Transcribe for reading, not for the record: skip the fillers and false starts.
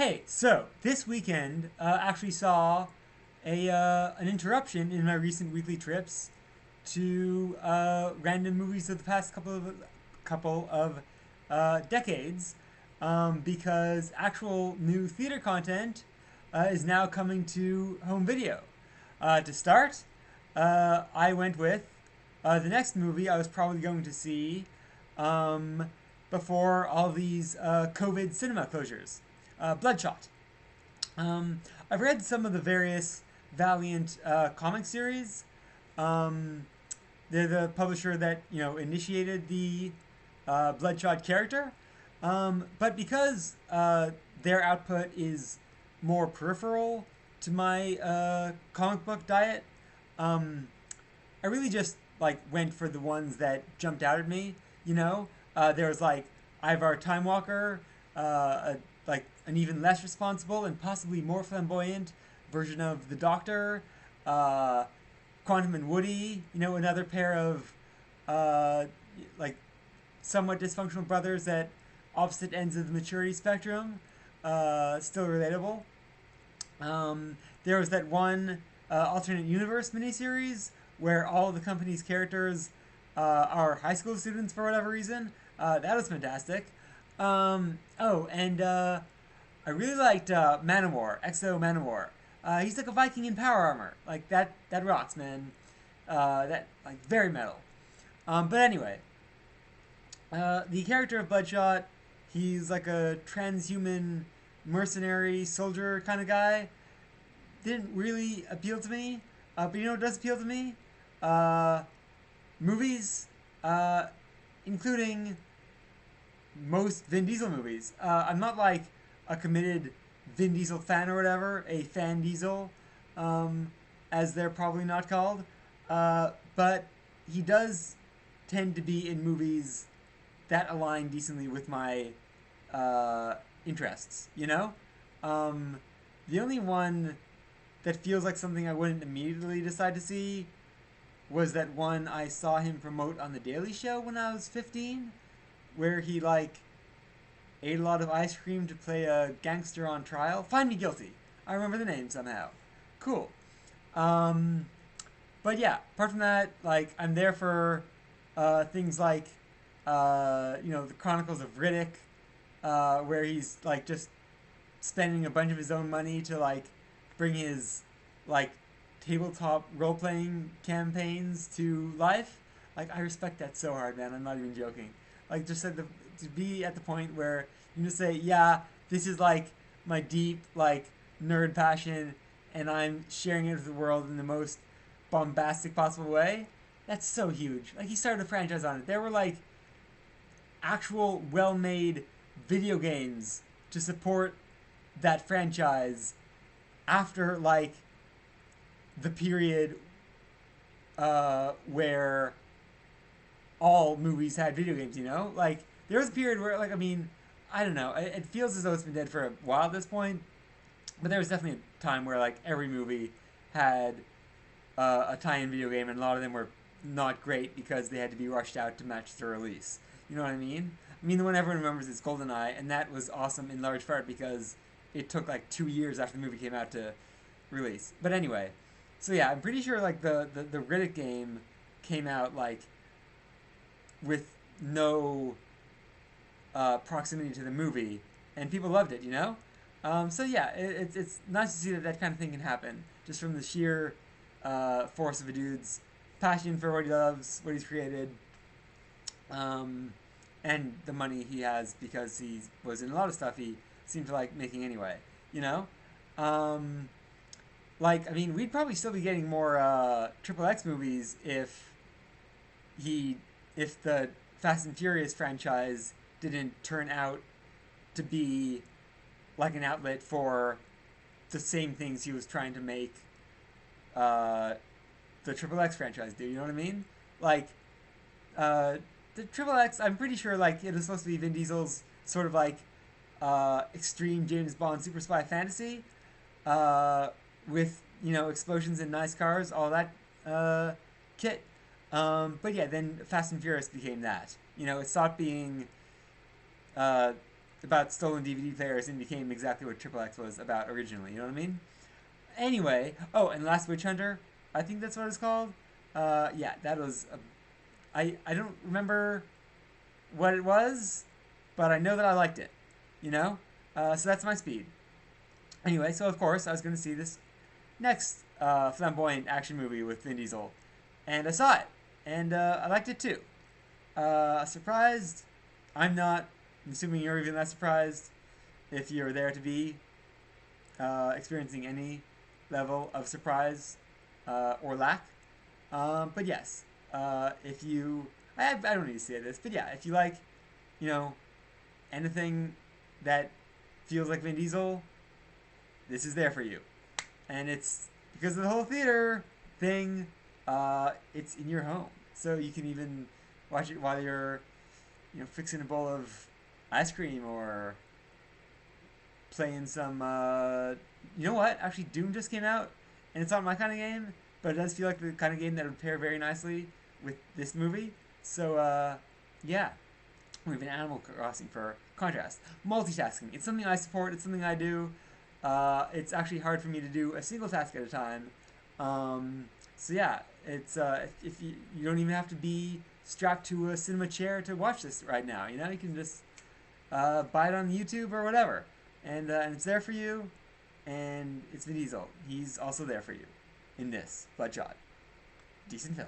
Hey, so this weekend actually saw an interruption in my recent weekly trips to random movies of the past couple of decades, because actual new theater content is now coming to home video. To start, I went with the next movie I was probably going to see um, before all these COVID cinema closures. Bloodshot. I've read some of the various Valiant comic series. Um, they're the publisher that initiated the Bloodshot character, but because their output is more peripheral to my comic book diet, um, I really just like went for the ones that jumped out at me. There was like Ivar Time Walker, like an even less responsible and possibly more flamboyant version of the Doctor, uh, Quantum and Woody. Another pair of uh, like somewhat dysfunctional brothers at opposite ends of the maturity spectrum. Still relatable. There was that one alternate universe miniseries where all of the company's characters are high school students for whatever reason. That was fantastic. And I really liked Manowar, Exo Manowar. He's like a Viking in power armor. Like that rocks, man. That like very metal. But anyway, the character of Bloodshot, he's like a transhuman mercenary soldier kind of guy. Didn't really appeal to me. But you know what does appeal to me? Uh, Movies, including most Vin Diesel movies. I'm not like a committed Vin Diesel fan or whatever, a fan Diesel, as they're probably not called. But he does tend to be in movies that align decently with my interests, you know? Um, the only one that feels like something I wouldn't immediately decide to see was that one I saw him promote on The Daily Show when I was 15, where he like ate a lot of ice cream to play a gangster on trial. Find me guilty. I remember the name somehow. Cool. Um, but yeah, apart from that, like I'm there for things like the Chronicles of Riddick, where he's like just spending a bunch of his own money to like bring his like tabletop role playing campaigns to life. Like I respect that so hard, man. I'm not even joking. Like just to be at the point where you just say, yeah, this is like my deep like nerd passion, and I'm sharing it with the world in the most bombastic possible way. That's so huge. Like he started a franchise on it. There were like actual well-made video games to support that franchise after like the period where all movies had video games. Like there was a period where like I don't know. It feels as though it's been dead for a while at this point, but there was definitely a time where like every movie had a tie-in video game, and a lot of them were not great because they had to be rushed out to match the release. You know what I mean? I mean, the one everyone remembers is GoldenEye, and that was awesome in large part because it took like 2 years after the movie came out to release. But anyway, so yeah, I'm pretty sure like the Riddick game came out like with no proximity to the movie, and people loved it. So yeah, it's nice to see that that kind of thing can happen just from the sheer force of a dude's passion for what he loves, what he's created, um, and the money he has because he was in a lot of stuff he seemed to like making anyway. You know, um, we'd probably still be getting more Triple X movies he if the Fast and Furious franchise didn't turn out to be like an outlet for the same things he was trying to make uh, the Triple X franchise do. You know what I mean? Like uh, the Triple X, I'm pretty sure like it was supposed to be Vin Diesel's sort of like extreme James Bond super spy fantasy, uh, with explosions and nice cars, all that kit. But yeah, then Fast and Furious became that. It stopped being uh, about stolen DVD players and became exactly what Triple X was about originally. You know what I mean? Anyway, oh, and Last Witch Hunter, I think that's what it's called. Yeah, that was. I don't remember what it was, but I know that I liked it. You know, so that's my speed. Anyway, so of course I was going to see this next flamboyant action movie with Vin Diesel, and I saw it, and I liked it too. Surprised? I'm not. I'm assuming you're even less surprised if you're there to be experiencing any level of surprise or lack. But yes, if you, I don't need to say this, but yeah, if you like, you know, anything that feels like Vin Diesel, this is there for you. And it's because of the whole theater thing. It's in your home, so you can even watch it while you're, fixing a bowl of ice cream or playing some. You know what? Actually, Doom just came out, and it's not my kind of game, but it does feel like the kind of game that would pair very nicely with this movie. So, yeah, we have an Animal Crossing for contrast. Multitasking. It's something I support. It's something I do. It's actually hard for me to do a single task at a time. So yeah, it's if you don't even have to be strapped to a cinema chair to watch this right now. You can just buy it on YouTube or whatever, and it's there for you. And it's Vin Diesel. He's also there for you in this Bloodshot. Decent film.